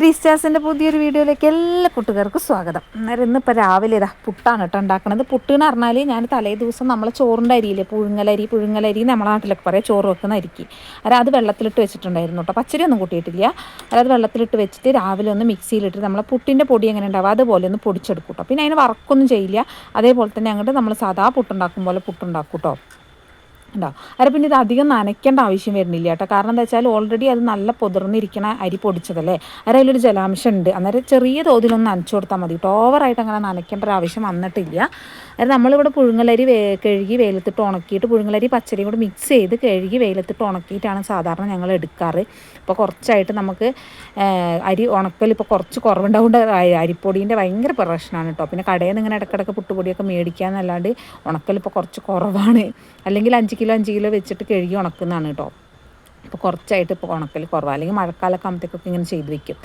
ത്രീസ്റ്റാസിൻ്റെ പുതിയൊരു വീഡിയോയിലേക്ക് എല്ലാ കൂട്ടുകാർക്കും സ്വാഗതം. അന്നേരം ഇന്നിപ്പോൾ രാവിലെ ഇതാ പുട്ടാണ് കേട്ടോ ഉണ്ടാക്കുന്നത്. പുട്ടെന്ന് പറഞ്ഞാൽ ഞാൻ തലേ ദിവസം നമ്മളെ ചോറിൻ്റെ അരിയില്ലേ, പുഴുങ്ങലരി നമ്മളെ നാട്ടിലൊക്കെ പറയാം, ചോറ് വെക്കുന്ന അരിക്ക്. അത് വെള്ളത്തിലിട്ട് വെച്ചിട്ടുണ്ടായിരുന്നു കേട്ടോ, പച്ചരി ഒന്നും കൂട്ടിയിട്ടില്ല. അത് വെള്ളത്തിലിട്ട് വെച്ചിട്ട് രാവിലെ ഒന്ന് മിക്സിയിലിട്ട് നമ്മളെ പുട്ടിൻ്റെ പൊടി എങ്ങനെ ഉണ്ടാവുക അതുപോലെ ഒന്ന് പൊടിച്ചെടുക്കും കേട്ടോ. പിന്നെ അതിന് വറക്കൊന്നും ചെയ്യില്ല, അതേപോലെ തന്നെ അങ്ങോട്ട് നമ്മൾ സാധാ പുട്ടുണ്ടാക്കും പോലെ പുട്ടുണ്ടാക്കും കേട്ടോ. ഉണ്ടാവും. അരെ പിന്നെ ഇത് അധികം നനയ്ക്കേണ്ട ആവശ്യം വരുന്നില്ല കേട്ടോ. കാരണം എന്താ വെച്ചാൽ ഓൾറെഡി അത് നല്ല പൊതിർന്നിരിക്കണ അരി പൊടിച്ചതല്ലേ, അതിലൊരു ജലാംശം ഉണ്ട്. അന്നേരം ചെറിയ തോതിലൊന്ന് നനച്ചു കൊടുത്താൽ മതി കേട്ടോ. ഓവറായിട്ട് അങ്ങനെ നനയ്ക്കേണ്ട ഒരു ആവശ്യം വന്നിട്ടില്ല. അത് നമ്മളിവിടെ പുഴുങ്ങലരി കഴുകി വെയിലത്തിട്ട് ഉണക്കിയിട്ട് പുഴുങ്ങലരി പച്ചരി കൂടെ മിക്സ് ചെയ്ത് കഴുകി വെയിലത്തിട്ട് ഉണക്കിയിട്ടാണ് സാധാരണ ഞങ്ങൾ എടുക്കാറ്. ഇപ്പോൾ കുറച്ചായിട്ട് നമുക്ക് അരി ഉണക്കൽ ഇപ്പോൾ കുറച്ച് കുറവുണ്ടാവേണ്ട അരിപ്പൊടീൻ്റെ ഭയങ്കര പ്രശ്നമാണ് കേട്ടോ. പിന്നെ കടയിൽ നിന്ന് ഇങ്ങനെ ഇടയ്ക്കിടയ്ക്ക് പുട്ടുപൊടിയൊക്കെ മേടിക്കാമെന്നല്ലാണ്ട് ഉണക്കൽ ഇപ്പോൾ കുറച്ച് കുറവാണ്. അല്ലെങ്കിൽ 5 കിലോ വെച്ചിട്ട് കഴുകി ഉണക്കുന്നതാണ് കേട്ടോ. ഇപ്പോൾ കുറച്ചായിട്ട് ഇപ്പോൾ ഉണക്കൽ കുറവാണ്. അല്ലെങ്കിൽ മഴക്കാലമൊക്കെ ആകുമ്പോഴത്തേക്കൊക്കെ ഇങ്ങനെ ചെയ്ത് വെക്കും.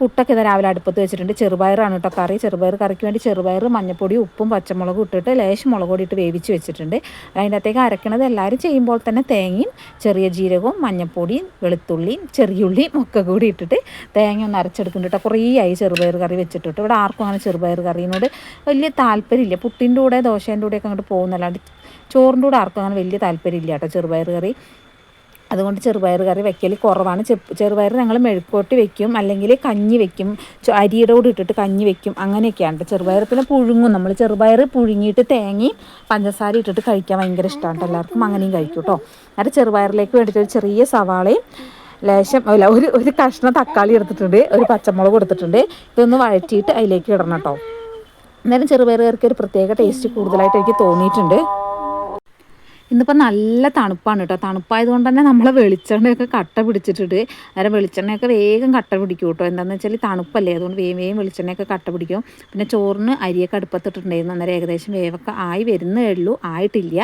പുട്ടൊക്കെ ഇതാ രാവിലെ അടുപ്പത്ത് വെച്ചിട്ടുണ്ട്. ചെറുപയറാണ് കേട്ടോ കറി. ചെറുപയർ കറിക്ക് വേണ്ടി ചെറുപയർ മഞ്ഞപ്പൊടി ഉപ്പും പച്ചമുളകും ഇട്ടിട്ട് ലേശം മുളക് പൊടി ഇട്ട് വേവിച്ച് വെച്ചിട്ടുണ്ട്. അതിൻ്റെ അകത്തേക്ക് അരക്കണത് എല്ലാവരും ചെയ്യുമ്പോൾ തന്നെ തേങ്ങയും ചെറിയ ജീരകവും മഞ്ഞപ്പൊടിയും വെളുത്തുള്ളിയും ചെറിയുള്ളിയും ഒക്കെ കൂടി ഇട്ടിട്ട് തേങ്ങ ഒന്ന് അരച്ചെടുക്കുന്നുണ്ട് കേട്ടോ. കുറേ ആയി ചെറുപയർ കറി വെച്ചിട്ടിട്ട്. ഇവിടെ ആർക്കും അങ്ങനെ ചെറുപയർ കറിയോട് വലിയ താല്പര്യമില്ല. പുട്ടിൻ്റെ കൂടെ ദോശേൻ്റെ കൂടെയൊക്കെ അങ്ങോട്ട് പോകുന്നല്ലാണ്ട് ചോറിൻ്റെ കൂടെ ആർക്കും അങ്ങനെ വലിയ താല്പര്യമില്ല കേട്ടോ ചെറുപയർ കറി. അതുകൊണ്ട് ചെറുപയർ കറി വെക്കൽ കുറവാണ്. ചെറുപയർ ഞങ്ങൾ മെഴുക്കോട്ടി വെക്കും, അല്ലെങ്കിൽ കഞ്ഞി വെക്കും, അരിയുടെ കൂടെ ഇട്ടിട്ട് കഞ്ഞി വെക്കും, അങ്ങനെയൊക്കെയാണ്. ചെറുപയർ പിന്നെ പുഴുങ്ങും. നമ്മൾ ചെറുപയർ പുഴുങ്ങിയിട്ട് തേങ്ങയും പഞ്ചസാര ഇട്ടിട്ട് കഴിക്കാൻ ഭയങ്കര ഇഷ്ടമാണ് എല്ലാവർക്കും. അങ്ങനെയും കഴിക്കും കേട്ടോ. അത് ചെറുപയറിലേക്ക് വേണ്ടിയിട്ട് ഒരു ചെറിയ സവാളയും ലേശം ഒരു കഷ്ണം തക്കാളി എടുത്തിട്ടുണ്ട്, ഒരു പച്ചമുളക് എടുത്തിട്ടുണ്ട്. ഇതൊന്ന് വഴറ്റിയിട്ട് അതിലേക്ക് ഇടണം കേട്ടോ. അന്നേരം ചെറുപയർ കറിക്ക് ഒരു പ്രത്യേക ടേസ്റ്റ് കൂടുതലായിട്ട് എനിക്ക് തോന്നിയിട്ടുണ്ട്. ഇന്നിപ്പോൾ നല്ല തണുപ്പാണ് കേട്ടോ. തണുപ്പായതുകൊണ്ട് തന്നെ നമ്മളെ വെളിച്ചെണ്ണയൊക്കെ കട്ട പിടിച്ചിട്ടുണ്ട്. അന്നേരം വെളിച്ചെണ്ണയൊക്കെ വേഗം കട്ട പിടിക്കും കേട്ടോ. എന്താണെന്ന് വെച്ചാൽ തണുപ്പല്ലേ, അതുകൊണ്ട് വേഗം വെളിച്ചെണ്ണയൊക്കെ കട്ട പിടിക്കും. പിന്നെ ചോറിന് അരിയൊക്കെ അടുപ്പത്തിട്ടുണ്ടായിരുന്നു. അന്നേരം ഏകദേശം വേവൊക്കെ ആയി വരുന്നേ ഉള്ളൂ, ആയിട്ടില്ല.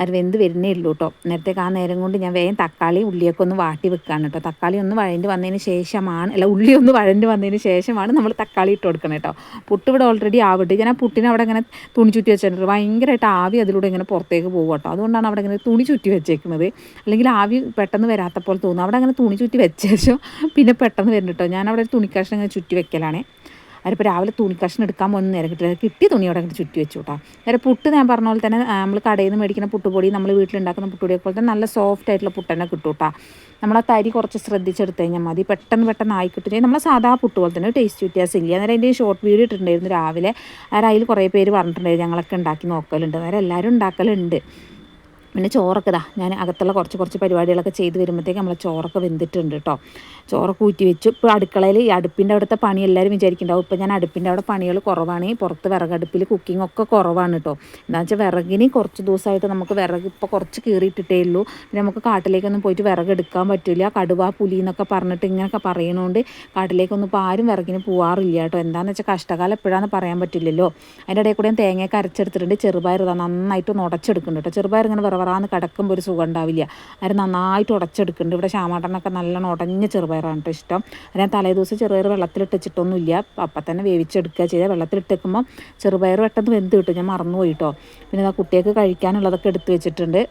അത് വെന്ത് വരുന്നേ ഉള്ളൂ കേട്ടോ. നേരത്തേക്ക് ആ നേരം കൊണ്ട് ഞാൻ വേഗം തക്കാളി ഉള്ളിയൊക്കെ ഒന്ന് വാട്ടി വെക്കുകയാണ് കേട്ടോ. തക്കാളി ഒന്ന് വഴണ്ടി വന്നതിന് ശേഷമാണ്, ഉള്ളി ഒന്ന് വഴണ്ടി വന്നതിന് ശേഷമാണ് നമ്മൾ തക്കാളി ഇട്ട് കൊടുക്കണം കേട്ടോ. പുട്ട് ഇവിടെ ഓൾറെഡി ആവട്ടെ. ഞാൻ ആ പുട്ടിനെ അവിടെ ഇങ്ങനെ തുണി ചുറ്റി വെച്ചിട്ടുണ്ട്. ഭയങ്കരമായിട്ട് ആവി അതിലൂടെ ഇങ്ങനെ പുറത്തേക്ക് പോകും കേട്ടോ. അതുകൊണ്ടാണ് അവിടെ ഇങ്ങനെ തുണി ചുറ്റി വെച്ചേക്കുന്നത്. അല്ലെങ്കിൽ ആവി പെട്ടെന്ന് വരാത്ത പോലെ തോന്നും. അവിടെ അങ്ങനെ തുണി ചുറ്റി വെച്ച ശേഷം പിന്നെ പെട്ടെന്ന് വരും കേട്ടോ. ഞാൻ അവിടെ ഒരു തുണിക്കഷ്ണം ഇങ്ങനെ ചുറ്റി വെക്കലാണ്. അതിപ്പോൾ രാവിലെ തുണി കഷ്ണം എടുക്കാൻ പോകുന്ന നേരം കിട്ടിയ തുണിയോടെ അങ്ങോട്ട് ചുറ്റി വെച്ചു കേട്ടോ. നേരെ പുട്ട് ഞാൻ പറഞ്ഞ പോലെ തന്നെ നമ്മൾ കടയിൽ നിന്ന് മേടിക്കുന്ന പുട്ടുപൊടി നമ്മൾ വീട്ടിലുണ്ടാക്കുന്ന പുട്ടുപൊടിയെ പോലെ തന്നെ നല്ല സോഫ്റ്റ് ആയിട്ടുള്ള പുട്ട് തന്നെ കിട്ടും കേട്ടോ. നമ്മളെ തരി കുറച്ച് ശ്രദ്ധിച്ചെടുത്ത് കഴിഞ്ഞാൽ മതി, പെട്ടെന്ന് ആയി കിട്ടും. നമ്മളെ സാധാ പുട്ട് പോലെ തന്നെ ടേസ്റ്റ് വ്യത്യാസം ഇല്ല. അന്നേരം അതിൻ്റെ ഷോർട്ട് വീഡിയോ ഇട്ടിട്ടുണ്ടായിരുന്നു രാവിലെ. അതിൽ കുറേ പേര് പറഞ്ഞിട്ടുണ്ടായിരുന്നു ഞങ്ങളൊക്കെ ഉണ്ടാക്കി നോക്കലുണ്ട്. അന്നേരം എല്ലാവരും ഉണ്ടാക്കലുണ്ട്. പിന്നെ ചോറൊക്കെ ഞാൻ അകത്തുള്ള കുറച്ച് പരിപാടികളൊക്കെ ചെയ്ത് വരുമ്പോഴത്തേക്ക് നമ്മളെ ചോറൊക്കെ വെന്തിട്ടുണ്ട് കേട്ടോ. ചോറൊക്കെ ഊറ്റി വെച്ചു. ഇപ്പോൾ അടുക്കളയിൽ ഈ അടുപ്പിൻ്റെ അവിടുത്തെ പണി എല്ലാവരും വിചാരിക്കുന്നുണ്ടാവും. ഇപ്പോൾ ഞാൻ അടുപ്പിൻ്റെ അവിടെ പണികൾ കുറവാണ്. പുറത്ത് വിറകടുപ്പിൽ കുക്കിംഗ് ഒക്കെ കുറവാണ് കേട്ടോ. എന്താണെന്ന് വെച്ചാൽ വിറകിന് കുറച്ച് ദിവസമായിട്ട് നമുക്ക് വിറക് ഇപ്പോൾ കുറച്ച് കീറിയിട്ടിട്ടേ ഉള്ളൂ. പിന്നെ നമുക്ക് കാട്ടിലേക്കൊന്നും പോയിട്ട് വിറക് എടുക്കാൻ പറ്റില്ല. കടുവ പുലി എന്നൊക്കെ പറഞ്ഞിട്ട് ഇങ്ങനെയൊക്കെ പറയുന്നതുകൊണ്ട് കാട്ടിലേക്കൊന്നും ഇപ്പോൾ ആരും വിറകിന് പോകാറില്ല കേട്ടോ. എന്താണെന്ന് വെച്ചാൽ കഷ്ടകാലം എപ്പോഴാണെന്ന് പറയാൻ പറ്റില്ലല്ലോ. അതിൻ്റെ ഇടയിൽ കൂടെ ഞാൻ തേങ്ങയൊക്കെ അരച്ചെടുത്തിട്ടുണ്ട്. ചെറുപയർ നന്നായിട്ട് ഉടച്ചെടുക്കുന്നുണ്ട് കേട്ടോ. ചെറുപയർ ഇങ്ങനെ വിറവറാന്ന് കിടക്കുമ്പോൾ ഒരു സുഖം ഉണ്ടാവില്ല. അത് നന്നായിട്ട് ഉടച്ചെടുക്കുന്നുണ്ട്. ഇവിടെ ശ്യാമാട്ടനൊക്കെ നല്ലോണം ഉടഞ്ഞ ചെറുപയറാണ് കേട്ടോ ഇഷ്ടം. ഞാൻ തലേ ദിവസം ചെറുപയർ വെള്ളത്തിലിട്ട് വെച്ചിട്ടൊന്നുമില്ല, അപ്പം തന്നെ വേവിച്ചെടുക്കുക ചെയ്താൽ. വെള്ളത്തിലിട്ട് വെക്കുമ്പോൾ ചെറുപയർ പെട്ടെന്ന് വെന്ത് കിട്ടും. ഞാൻ മറന്നുപോയി കേട്ടോ. പിന്നെ കുട്ടികൾക്ക് കഴിക്കാനുള്ളതൊക്കെ എടുത്ത് വെച്ചിട്ടുണ്ട്.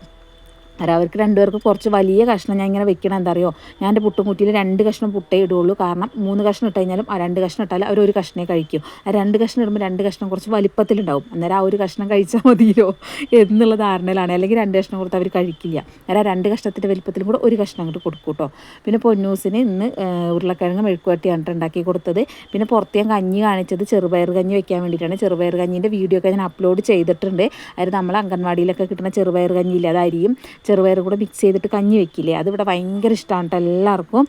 അവർക്ക് രണ്ടുപേർക്ക് കുറച്ച് വലിയ കഷ്ണം ഞാൻ ഇങ്ങനെ വെക്കണം. എന്താ അറിയോ, ഞാൻ എൻ്റെ പുട്ടുംകുറ്റിയിൽ 2 കഷ്ണം പുട്ടേ ഇടുള്ളൂ. കാരണം 3 കഷ്ണം ഇട്ട് കഴിഞ്ഞാലും ആ 2 കഷ്ണം ഇട്ടാലും അവർ 1 കഷ്ണേ കഴിക്കും. ആ 2 കഷ്ണം ഇടുമ്പോൾ 2 കഷ്ണം കുറച്ച് വലിപ്പത്തിലുണ്ടാവും. അന്നേരം ആ 1 കഷ്ണം കഴിച്ചാൽ മതിയോ എന്നുള്ള ധാരണയിലാണ്. അല്ലെങ്കിൽ 2 കഷ്ണം കൊടുത്ത് അവർ കഴിക്കില്ല. അന്നേരം ആ 2 കഷ്ണത്തിൻ്റെ വലിപ്പത്തിലും കൂടെ 1 കഷ്ണം അങ്ങോട്ട് കൊടുക്കും കേട്ടോ. പിന്നെ പൊന്നൂസിന് ഇന്ന് ഉരുളക്കിഴങ്ങ് മെഴുക്കുവരട്ടിയാണ് ഉണ്ടാക്കി കൊടുത്തത്. പിന്നെ പുറത്ത് ഞാൻ കഞ്ഞി കാണിച്ചത് ചെറുപയർ കഞ്ഞി വെക്കാൻ വേണ്ടിയിട്ടാണ്. ചെറുപയർ കഞ്ഞീൻ്റെ വീഡിയോ ഒക്കെ ഞാൻ അപ്ലോഡ് ചെയ്തിട്ടുണ്ട്. അത് നമ്മൾ അംഗൻവാടിയിലൊക്കെ കിട്ടുന്ന ചെറുപയർ കഞ്ഞിയില്ല, അത് അരിയും ചെറുപയർ കൂടെ മിക്സ് ചെയ്തിട്ട് കഞ്ഞി വെക്കില്ലേ, അതിവിടെ ഭയങ്കര ഇഷ്ടമാണ് കേട്ടോ എല്ലാവർക്കും.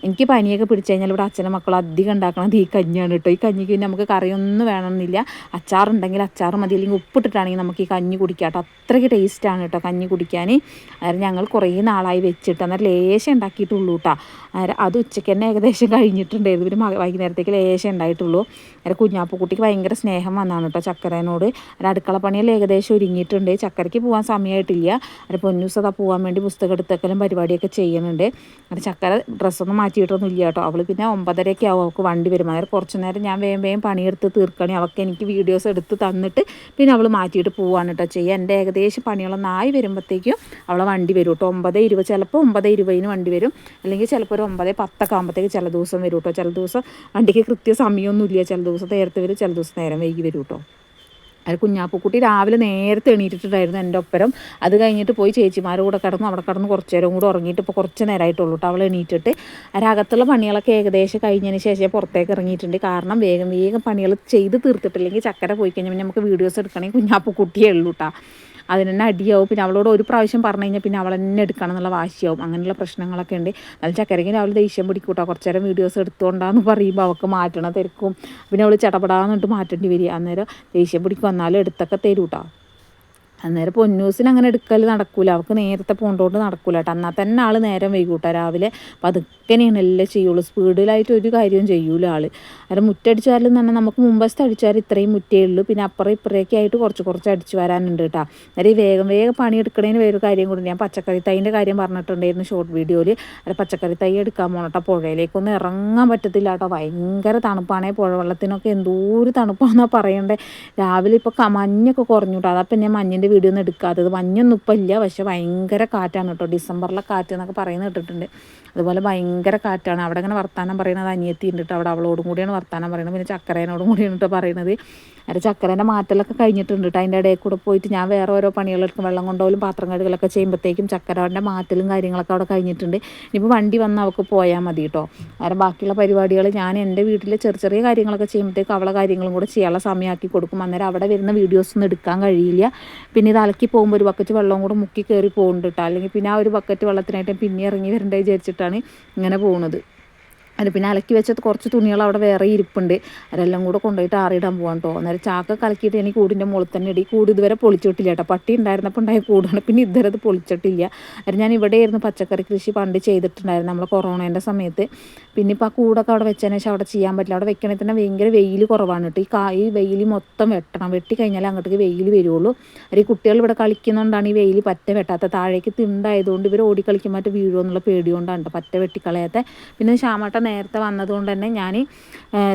എനിക്ക് പനിയൊക്കെ പിടിച്ചു കഴിഞ്ഞാൽ ഇവിടെ അച്ഛനും മക്കളും അധികം ഉണ്ടാക്കണത് ഈ കഞ്ഞിയാണ് കേട്ടോ. ഈ കഞ്ഞിക്ക് പിന്നെ നമുക്ക് കറിയൊന്നും വേണമെന്നില്ല. അച്ചാറുണ്ടെങ്കിൽ അച്ചാർ മതി, അല്ലെങ്കിൽ ഉപ്പിട്ടിട്ടാണെങ്കിൽ നമുക്ക് ഈ കഞ്ഞി കുടിക്കാം കേട്ടോ. അത്രയ്ക്ക് ടേസ്റ്റാണ് കേട്ടോ കഞ്ഞി കുടിക്കാൻ. അന്നേരം ഞങ്ങൾ കുറേ നാളായി വെച്ചിട്ട് അന്നേരം ലേശം ഉണ്ടാക്കിയിട്ടുള്ളൂ കേട്ടോ. അത് ഉച്ചയ്ക്ക് തന്നെ ഏകദേശം കഴിഞ്ഞിട്ടുണ്ടായിരുന്നു. പിന്നെ വൈകുന്നേരത്തേക്ക് ലേശം ഉണ്ടായിട്ടുള്ളൂ. അന്നേരം കുഞ്ഞാപ്പൂക്കുട്ടിക്ക് ഭയങ്കര സ്നേഹം വന്നാണ് കേട്ടോ ചക്കരേനോട്. അടുക്കള പണിയെല്ലാം ഏകദേശം ഒരുങ്ങിയിട്ടുണ്ട്. ചക്കരയ്ക്ക് പോകാൻ സമയമായിട്ടില്ല. അത് പൊന്നൂസ് ദിവസം അതാ പോകാൻ വേണ്ടി പുസ്തകം എടുത്തേക്കലും പരിപാടിയൊക്കെ ചെയ്യുന്നുണ്ട്. അങ്ങനെ ചക്കര ഡ്രസ്സൊന്നും മാറ്റിയിട്ടൊന്നും ഇല്ല കേട്ടോ. അവൾ പിന്നെ 9:30 ആവും അവൾക്ക് വണ്ടി വരും. അന്നേരം കുറച്ച് നേരം ഞാൻ വേഗം പണിയെടുത്ത് തീർക്കണേ അവൾക്ക് എനിക്ക് വീഡിയോസ് എടുത്ത് തന്നിട്ട് പിന്നെ അവൾ മാറ്റിയിട്ട് പോവാണ് കേട്ടോ ചെയ്യുക. എൻ്റെ ഏകദേശം പണികളൊന്നും ആയി വരുമ്പോഴത്തേക്കും അവളെ വണ്ടി വരും കേട്ടോ. 9:20 ചിലപ്പോൾ 9:20 വണ്ടി വരും, അല്ലെങ്കിൽ ചിലപ്പോൾ ഒരു 9:10 ആകുമ്പോഴത്തേക്ക് ചില ദിവസം വരും കേട്ടോ. ചില ദിവസം വണ്ടിക്ക് കൃത്യ സമയമൊന്നുമില്ല, ചില ദിവസം നേരത്തെ വരും, ചില ദിവസം നേരം വൈകി വരും കേട്ടോ. അത് കുഞ്ഞാപ്പൂക്കുട്ടി രാവിലെ നേരത്തെ എണീറ്റിട്ടുണ്ടായിരുന്നു എൻ്റെ ഒപ്പരം. അത് കഴിഞ്ഞിട്ട് പോയി ചേച്ചിമാരുടെ കൂടെ കിടന്നു. അവിടെ കിടന്ന് കുറച്ച് നേരം കൂടെ ഉറങ്ങിയിട്ട് ഇപ്പോൾ കുറച്ച് നേരമായിട്ടുള്ളൂ കേട്ടോ അവൾ എണീറ്റിട്ട്. അതിനകത്തുള്ള പണികളൊക്കെ ഏകദേശം കഴിഞ്ഞതിന് ശേഷം പുറത്തേക്ക് ഇറങ്ങിയിട്ടുണ്ട്. കാരണം വേഗം പണികൾ ചെയ്ത് തീർത്തിട്ടില്ലെങ്കിൽ ചക്കര പോയി കഴിഞ്ഞാൽ പിന്നെ നമുക്ക് വീഡിയോസ് എടുക്കണമെങ്കിൽ കുഞ്ഞാപ്പൂക്കുട്ടിയേ ഉള്ളൂ കേട്ടോ. അതിന് തന്നെ അടിയാവും. പിന്നെ അവളോട് ഒരു പ്രാവശ്യം പറഞ്ഞു കഴിഞ്ഞാൽ പിന്നെ അവൾ തന്നെ എടുക്കണം എന്നുള്ള വാശിയാവും. അങ്ങനെയുള്ള പ്രശ്നങ്ങളൊക്കെ ഉണ്ട്. അതിൽ ചക്കരയ്ക്ക് രാവിലെ ദേഷ്യം പിടിക്കൂട്ടോ. കുറച്ച് നേരം വീഡിയോസ് എടുത്തുകൊണ്ടാന്ന് പറയുമ്പോൾ അവൾക്ക് മാറ്റണം തിരക്കും. പിന്നെ അവൾ ചടപടാന്നിട്ട് മാറ്റേണ്ടി വരിക. അന്നേരം ദേഷ്യം പിടിക്കും, എന്നാലും എടുത്തൊക്കെ തരൂട്ടോ. അന്നേരം പൊന്നൂസിന് അങ്ങനെ എടുക്കൽ നടക്കൂല, അവൾക്ക് നേരത്തെ പോണ്ടോണ്ട് നടക്കൂല കേട്ടോ. എന്നാൽ തന്നെ ആൾ നേരം വൈകൂട്ടോ രാവിലെ. അപ്പം അതൊക്കെയാണ് എല്ലാം ചെയ്യുള്ളൂ, സ്പീഡിലായിട്ട് ഒരു കാര്യവും ചെയ്യൂല ആൾ. അത് മുറ്റടിച്ചാലും തന്നെ നമുക്ക് മുമ്പത്തെ അടിച്ചാൽ ഇത്രയും മുറ്റേ ഉള്ളൂ, പിന്നെ അപ്പുറം ഇപ്പുറയൊക്കെ ആയിട്ട് കുറച്ച് അടിച്ചു വരാനുണ്ട് കേട്ടോ. അന്നേരം വേഗം പണിയെടുക്കണേന് വേറൊരു കാര്യം കൂടി ഞാൻ പച്ചക്കറി തൈൻ്റെ കാര്യം പറഞ്ഞിട്ടുണ്ടായിരുന്നു ഷോർട്ട് വീഡിയോയിൽ. അത് പച്ചക്കറി തൈ എടുക്കാൻ പോകണം കേട്ടോ. പുഴയിലേക്കൊന്നും ഇറങ്ങാൻ പറ്റത്തില്ല കേട്ടോ, ഭയങ്കര തണുപ്പാണേ. പുഴ വെള്ളത്തിനൊക്കെ എന്തോരം തണുപ്പാണെന്നാണ് പറയണ്ടേ. രാവിലെ ഇപ്പോൾ മഞ്ഞൊക്കെ കുറഞ്ഞു കേട്ടോ. അതപ്പം ഞാൻ മഞ്ഞിൻ്റെ വീഡിയോ ഒന്നും എടുക്കാത്തത്. മഞ്ഞൊന്നും ഇപ്പം ഇല്ല, പക്ഷെ ഭയങ്കര കാറ്റാണ് കേട്ടോ. ഡിസംബറിലെ കാറ്റ് എന്നൊക്കെ പറയുന്നത് കേട്ടിട്ടുണ്ട്. അതുപോലെ ഭയങ്കര കാറ്റാണ്. അവിടെ ഇങ്ങനെ വർത്താനം പറയുന്നത് അനിയത്തി ഉണ്ട് കേട്ടോ. അവിടെ അവളോടും കൂടിയാണ് വർത്താനം പറയുന്നത്, പിന്നെ ചക്കരേനോടും കൂടിയാണ് കേട്ടോ പറയുന്നത്. അത് ചക്കരേൻ്റെ മാറ്റലൊക്കെ കഴിഞ്ഞിട്ടുണ്ട് കേട്ടോ. അതിൻ്റെ ഇടയിൽ കൂടെ പോയിട്ട് ഞാൻ വേറെ ഓരോ പണികളെടുക്കും, വെള്ളം കൊണ്ടുപോലും പാത്രം കഴുകലൊക്കെ ചെയ്യുമ്പോഴത്തേക്കും ചക്കരേൻ്റെ മാറ്റലും കാര്യങ്ങളൊക്കെ അവിടെ കഴിഞ്ഞിട്ടുണ്ട്. ഇനിയിപ്പോൾ വണ്ടി വന്ന് അവൾക്ക് പോയാൽ മതി കേട്ടോ. കാരണം ബാക്കിയുള്ള പരിപാടികൾ ഞാൻ എൻ്റെ വീട്ടിൽ ചെറിയ കാര്യങ്ങളൊക്കെ ചെയ്യുമ്പോഴത്തേക്കും അവളെ കാര്യങ്ങളും കൂടെ ചെയ്യാനുള്ള സമയമാക്കി കൊടുക്കും. അന്നേരം അവിടെ വരുന്ന വീഡിയോസൊന്നും എടുക്കാൻ കഴിയില്ല. പിന്നെ ഇത് അലക്കി പോകുമ്പോൾ ഒരു ബക്കറ്റ് വെള്ളം കൂടെ മുക്കി കയറി പോകുന്നുണ്ട് കേട്ടോ. അല്ലെങ്കിൽ പിന്നെ ആ ഒരു ബക്കറ്റ് വെള്ളത്തിനായിട്ട് പിന്നെ ഇറങ്ങി വരണ്ടേ വിചാരിച്ചിട്ടാണ് ഇങ്ങനെ പോകുന്നത്. അത് പിന്നെ അലക്കി വെച്ചത് കുറച്ച് തുണികൾ അവിടെ വേറെ ഇരിപ്പുണ്ട്, അതെല്ലാം കൂടെ കൊണ്ടുപോയിട്ട് ആറിയിടാൻ പോകാൻ കേട്ടോ. അന്നേരം ചാക്ക കലക്കിയിട്ട് എനിക്ക് കൂടിൻ്റെ മുകളിൽ തന്നെ ഇടി. കൂട് ഇതുവരെ പൊളിച്ചിട്ടില്ല കേട്ടോ. പട്ടി ഉണ്ടായിരുന്നപ്പോൾ ഉണ്ടായ കൂടാണ്, പിന്നെ ഇതുവരെ അത് പൊളിച്ചിട്ടില്ല. അത് ഞാൻ ഇവിടെയായിരുന്നു പച്ചക്കറി കൃഷി പണ്ട് ചെയ്തിട്ടുണ്ടായിരുന്നു നമ്മൾ കൊറോണേൻ്റെ സമയത്ത്. പിന്നെ ഇപ്പോൾ ആ കൂടൊക്കെ അവിടെ വെച്ചതിന് ശേഷം അവിടെ ചെയ്യാൻ പറ്റില്ല. അവിടെ വെക്കണമെങ്കിൽ തന്നെ ഭയങ്കര വെയിൽ കുറവാണ് കേട്ടോ. ഈ വെയിൽ മൊത്തം വെട്ടണം, വെട്ടി കഴിഞ്ഞാൽ അങ്ങോട്ടേക്ക് വെയിൽ വരുള്ളൂ. അത് ഈ കുട്ടികൾ ഇവിടെ കളിക്കുന്നതുകൊണ്ടാണ് ഈ വെയിൽ പറ്റ വെട്ടാത്ത. താഴേക്ക് തിണ്ടായതുകൊണ്ട് ഇവർ ഓടിക്കളിക്കുമ്പോൾ മറ്റേ വീഴുമോ എന്നുള്ള പേടികൊണ്ടാണ് കേട്ടോ പറ്റ വെട്ടിക്കളയാത്ത. പിന്നെ ശ്യാമേട്ടൻ നേരത്തെ വന്നതുകൊണ്ട് തന്നെ ഞാൻ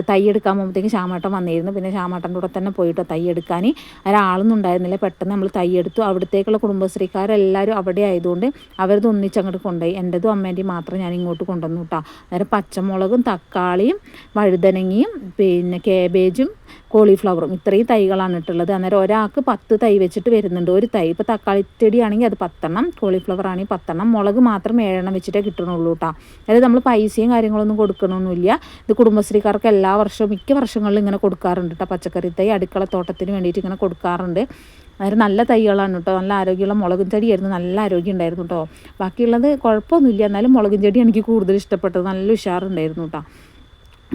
തൈ എടുക്കാൻ പോകുമ്പോഴത്തേക്കും ശ്യാമേട്ടൻ വന്നിരുന്നു. പിന്നെ ശ്യാമേട്ടൻ്റെ കൂടെ തന്നെ പോയിട്ടോ തൈ എടുക്കാൻ. ഒരാളൊന്നും ഉണ്ടായിരുന്നില്ല. പെട്ടെന്ന് നമ്മൾ തൈ എടുത്തു. അവിടത്തേക്കുള്ള കുടുംബശ്രീക്കാരെല്ലാവരും അവിടെ ആയതുകൊണ്ട് അവരത് ഒന്നിച്ചങ്ങോട്ട് കൊണ്ടുപോയി. എൻ്റെതും അമ്മേൻ്റെയും മാത്രം ഞാൻ ഇങ്ങോട്ട് കൊണ്ടുവന്നു കേട്ടോ. അന്നേരം പച്ചമുളകും തക്കാളിയും വഴുതനങ്ങയും പിന്നെ കേബേജും കോളിഫ്ലവറും ഇത്രയും തൈകളാണ് ഇട്ടുള്ളത്. അന്നേരം ഒരാൾക്ക് 10 തൈ വെച്ചിട്ട് വരുന്നുണ്ട്. ഒരു തൈ ഇപ്പോൾ തക്കാളി ചെടി ആണെങ്കിൽ അത് 10 എണ്ണം, കോളിഫ്ലവർ ആണെങ്കിൽ 10 എണ്ണം, മുളക് മാത്രം 7 എണ്ണം വെച്ചിട്ടേ കിട്ടണുള്ളൂ കേട്ടോ. അതായത് നമ്മൾ പൈസയും കാര്യങ്ങളൊന്നും കൊടുക്കണമൊന്നുമില്ല. ഇത് കുടുംബശ്രീക്കാർക്ക് എല്ലാ വർഷവും മിക്ക വർഷങ്ങളിലും ഇങ്ങനെ കൊടുക്കാറുണ്ട് കേട്ടോ. പച്ചക്കറി തൈ അടുക്കളത്തോട്ടത്തിന് വേണ്ടിയിട്ട് ഇങ്ങനെ കൊടുക്കാറുണ്ട്. അന്നേരം നല്ല തൈകളാണ് കേട്ടോ. നല്ല ആരോഗ്യമുള്ള മുളകും ചെടിയായിരുന്നു, നല്ല ആരോഗ്യം ഉണ്ടായിരുന്നു കേട്ടോ. ബാക്കിയുള്ളത് കുഴപ്പമൊന്നുമില്ല, എന്നാലും മുളകും ചെടി എനിക്ക് കൂടുതൽ ഇഷ്ടപ്പെട്ടത്. നല്ല ഉഷാറുണ്ടായിരുന്നു കേട്ടോ.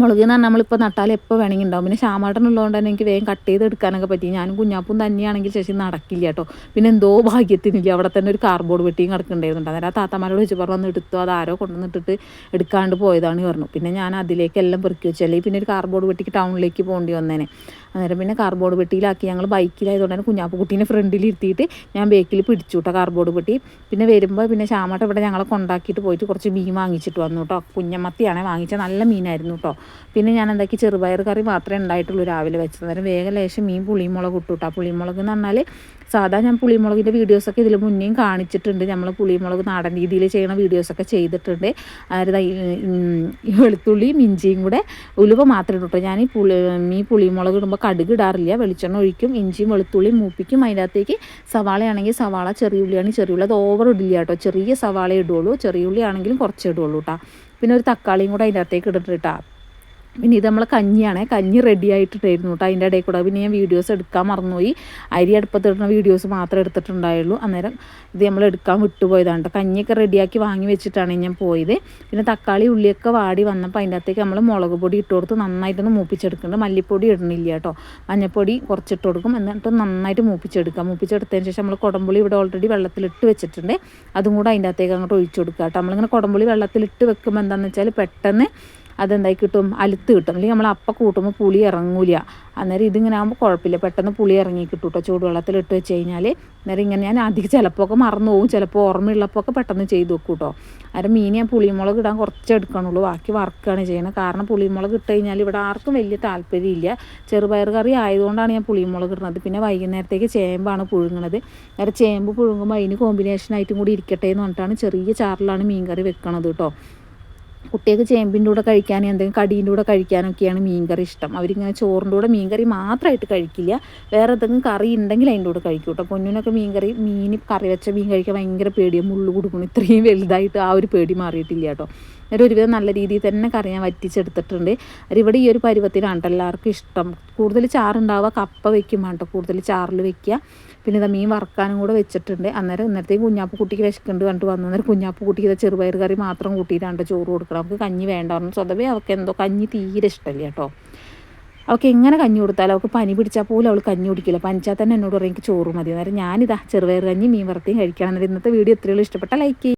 മുളക് എന്ന് പറഞ്ഞാൽ നമ്മളിപ്പോൾ നട്ടാൽ എപ്പോൾ വേണമെങ്കിൽ ഉണ്ടാവും. പിന്നെ ശ്യാമേട്ടനുള്ളതുകൊണ്ട് തന്നെ എനിക്ക് വേഗം കട്ട് ചെയ്ത് എടുക്കാനൊക്കെ പറ്റി. ഞാനും കുഞ്ഞാപ്പും തന്നെയാണെങ്കിൽ ശേഷി നടക്കില്ല കേട്ടോ. പിന്നെ എന്തോ ഭാഗ്യത്തിനില്ല, അവിടെ തന്നെ ഒരു കാർഡ്ബോർഡ് പെട്ടിയും കിടക്കുന്നുണ്ടായിരുന്നു. അന്നേരം ആ താത്തമാരോട് വെച്ച് പറഞ്ഞു എടുത്തോ, അതാരോ കൊണ്ടുവന്നിട്ടിട്ട് എടുക്കാണ്ട് പോയതാണ് പറഞ്ഞു. പിന്നെ ഞാൻ അതിലേക്ക് എല്ലാം പെറുക്കി വെച്ചു, അല്ലെങ്കിൽ പിന്നെ ഒരു കാർഡ്ബോർഡ് പെട്ടിക്ക് ടൗണിലേക്ക് പോകേണ്ടി വന്നേനെ. അന്നേരം പിന്നെ കാർഡ്ബോർഡ് പെട്ടിയിലാക്കി. ഞങ്ങൾ ബൈക്കിലായതുകൊണ്ട് തന്നെ കുഞ്ഞാപ്പുകുട്ടീനെ ഫ്രണ്ടിലിരുത്തിയിട്ട് ഞാൻ ബേക്കിൽ പിടിച്ചു കേട്ടോ കാർഡ്ബോർഡ് പെട്ടി. പിന്നെ വരുമ്പോൾ പിന്നെ ശ്യാമേട്ടൻ ഇവിടെ ഞങ്ങളെ കൊണ്ടാക്കിയിട്ട് പോയിട്ട് കുറച്ച് മീൻ വാങ്ങിച്ചിട്ട് വന്നു കേട്ടോ. കുഞ്ഞമത്തിയാണേ വാങ്ങിച്ച, നല്ല മീനായിരുന്നു കേട്ടോ. പിന്നെ ഞാൻ എന്താക്കി ചെറുപയർ കറി മാത്രമേ ഉണ്ടായിട്ടുള്ളൂ രാവിലെ വെച്ചത്. അന്നേരം വേഗം ലേശം മീൻ പുളിമുളക് ഇട്ടു കേട്ടോ. പുളിമുളക് എന്ന് പറഞ്ഞാൽ സാധാ ഞാൻ പുളിമുളകിൻ്റെ വീഡിയോസൊക്കെ ഇതിൽ മുന്നേയും കാണിച്ചിട്ടുണ്ട്. നമ്മൾ പുളിമുളക് നാടൻ രീതിയിൽ ചെയ്യുന്ന വീഡിയോസൊക്കെ ചെയ്തിട്ടുണ്ട്. അതായത് വെളുത്തുള്ളിയും ഇഞ്ചിയും കൂടെ ഉലുവ മാത്രം ഇട്ടു. ഞാൻ ഈ പുളിമുളക് ഇടുമ്പോൾ കടുക് ഇടാറില്ല, വെളിച്ചെണ്ണ ഒഴിക്കും, ഇഞ്ചിയും വെളുത്തുള്ളിയും മൂപ്പിക്കും. അതിൻ്റെ അകത്തേക്ക് സവാളയാണെങ്കിൽ സവാള, ചെറിയുള്ളിയാണെങ്കിൽ ചെറിയുള്ളി. അത് ഓവർ ഇടില്ല കേട്ടോ, ചെറിയ സവാള ഇടുള്ളൂ. ചെറിയുള്ളി ആണെങ്കിലും കുറച്ച് ഇടുള്ളൂ കേട്ടോ. പിന്നെ ഒരു തക്കാളിയും കൂടെ അതിൻ്റെ അകത്തേക്ക് ഇട്ടിട്ടാ. പിന്നെ ഇത് നമ്മൾ കഞ്ഞിയാണ്, കഞ്ഞി റെഡി ആയിട്ടിട്ടായിരുന്നു കേട്ടോ അതിൻ്റെ ഇടയിൽ കൂടെ. പിന്നെ ഞാൻ വീഡിയോസ് എടുക്കാൻ മറന്നുപോയി, അരി അടുപ്പത്തിടുന്ന വീഡിയോസ് മാത്രമേ എടുത്തിട്ടുണ്ടായുള്ളൂ. അന്നേരം ഇത് നമ്മൾ എടുക്കാൻ വിട്ടുപോയതാണ് കേട്ടോ. കഞ്ഞിയൊക്കെ റെഡിയാക്കി വാങ്ങി വെച്ചിട്ടാണ് ഞാൻ പോയത്. പിന്നെ തക്കാളി ഉള്ളിയൊക്കെ വാടി വന്നപ്പോൾ അതിൻ്റെ അകത്തേക്ക് നമ്മൾ മുളക് പൊടി ഇട്ട് കൊടുത്ത് നന്നായിട്ടൊന്ന് മൂപ്പിച്ചെടുക്കുന്നുണ്ട്. മല്ലിപ്പൊടി ഇടണില്ല കേട്ടോ, മഞ്ഞൾപ്പൊടി കുറച്ചിട്ട് കൊടുക്കും. എന്നിട്ട് നന്നായിട്ട് മൂപ്പിച്ചെടുക്കാം. മൂപ്പിച്ചെടുത്തതിന് ശേഷം നമ്മൾ കുടംപുളി ഇവിടെ ഓൾറെഡി വെള്ളത്തിലിട്ട് വെച്ചിട്ടുണ്ട്, അതും കൂടെ അതിൻ്റെ അകത്തേക്ക് അങ്ങോട്ട് ഒഴിച്ചു കൊടുക്കുക കേട്ടോ. നമ്മളിങ്ങനെ കുടംപുളി വെള്ളത്തിലിട്ട് വെക്കുമ്പോൾ എന്താണെന്ന് വെച്ചാൽ പെട്ടെന്ന് അതെന്തായി കിട്ടും, അലുത്ത് കിട്ടും. അല്ലെങ്കിൽ നമ്മൾ അപ്പം കൂട്ടുമ്പോൾ പുളി ഇറങ്ങൂല. അന്നേരം ഇതിങ്ങനെ ആകുമ്പോൾ കുഴപ്പമില്ല, പെട്ടെന്ന് പുളി ഇറങ്ങി കിട്ടും കേട്ടോ ചൂടുവെള്ളത്തിലിട്ട് വെച്ച് കഴിഞ്ഞാൽ. അന്നേരം ഇങ്ങനെ ഞാൻ അധികം ചിലപ്പോൾ ഒക്കെ മറന്നു പോകും, ചിലപ്പോൾ ഓർമ്മയുള്ളപ്പോൾ ഒക്കെ പെട്ടെന്ന് ചെയ്ത് വെക്കും കേട്ടോ. അന്നേരം മീൻ ഞാൻ പുളിമുളക് ഇടാൻ കുറച്ച് എടുക്കണുള്ളൂ, ബാക്കി വറുക്കുകയാണ് ചെയ്യുന്നത്. കാരണം പുളിമുളക് ഇട്ട് കഴിഞ്ഞാൽ ഇവിടെ ആർക്കും വലിയ താല്പര്യമില്ല. ചെറുപയർ കറി ആയതുകൊണ്ടാണ് ഞാൻ പുളിമുളക് ഇടുന്നത്. പിന്നെ വൈകുന്നേരത്തേക്ക് ചേമ്പാണ് പുഴുങ്ങണത്. അന്നേരം ചേമ്പ് പുഴുങ്ങുമ്പോൾ അതിന് കോമ്പിനേഷനായിട്ടും കൂടി ഇരിക്കട്ടെ എന്ന് പറഞ്ഞിട്ടാണ് ചെറിയ ചാറിലാണ് മീൻ കറി വെക്കണത് കേട്ടോ. കുട്ടികൾക്ക് ചേമ്പിൻ്റെ കൂടെ കഴിക്കാൻ, എന്തെങ്കിലും കടീൻ്റെ കൂടെ കഴിക്കാനൊക്കെയാണ് മീൻകറി ഇഷ്ടം. അവരിങ്ങനെ ചോറിൻ്റെ കൂടെ മീൻകറി മാത്രമായിട്ട് കഴിക്കില്ല, വേറെ എന്തെങ്കിലും കറി ഉണ്ടെങ്കിൽ അതിൻ്റെ കൂടെ കഴിക്കും കേട്ടോ. പൊന്നിനൊക്കെ മീൻ കറി വെച്ച മീൻ കഴിക്കാൻ ഭയങ്കര പേടിയാണ്, മുള്ളു കൊടുക്കണം. ഇത്രയും വലുതായിട്ട് ആ ഒരു പേടി മാറിയിട്ടില്ല കേട്ടോ. ഒരുവിധം നല്ല രീതിയിൽ തന്നെ കറി ഞാൻ വറ്റിച്ചെടുത്തിട്ടുണ്ട്. ഇവിടെ ഈ ഒരു പരുവത്തിനാണ് എല്ലാവർക്കും ഇഷ്ടം. കൂടുതൽ ചാറുണ്ടാവുക കപ്പ വയ്ക്കുമ്പോൾ കേട്ടോ കൂടുതൽ ചാറിൽ വെക്കുക. പിന്നെ ഇതാ മീൻ വറുക്കാനും കൂടെ വെച്ചിട്ടുണ്ട്. അന്നേരം ഇന്നത്തേക്ക് കുഞ്ഞാപ്പ് കുട്ടിക്ക് വിശക്കുന്നുണ്ട് കണ്ടിട്ട് വന്നു. അന്നേരം കുഞ്ഞാപ്പ് കുട്ടിക്ക് ഇത് ചെറുപയർ കറി മാത്രം കൂട്ടിയിട്ടാണ് ചോറ് കൊടുക്കണം. അവൾക്ക് കഞ്ഞി വേണ്ട പറഞ്ഞു. സ്വതവേ അവൾക്ക് എന്തോ കഞ്ഞി തീരെ ഇഷ്ടമില്ല കേട്ടോ. അവൾക്ക് എങ്ങനെ കഞ്ഞി കൊടുത്താലും അവൾക്ക് പനി പിടിച്ചാൽ പോലും അവൾ കഞ്ഞി കുടിക്കില്ല. പനിച്ചാൽ തന്നെ എന്നോട് പറയും എനിക്ക് ചോറ് മതി. അന്നേരം ഞാനിതാ ചെറുപയർ കഞ്ഞി മീൻ വറുത്തിയും കഴിക്കണം. അന്നേരം ഇന്നത്തെ വീഡിയോ എത്രയുള്ളൂ, ഇഷ്ടപ്പെട്ട ലൈക്ക് ചെയ്യും.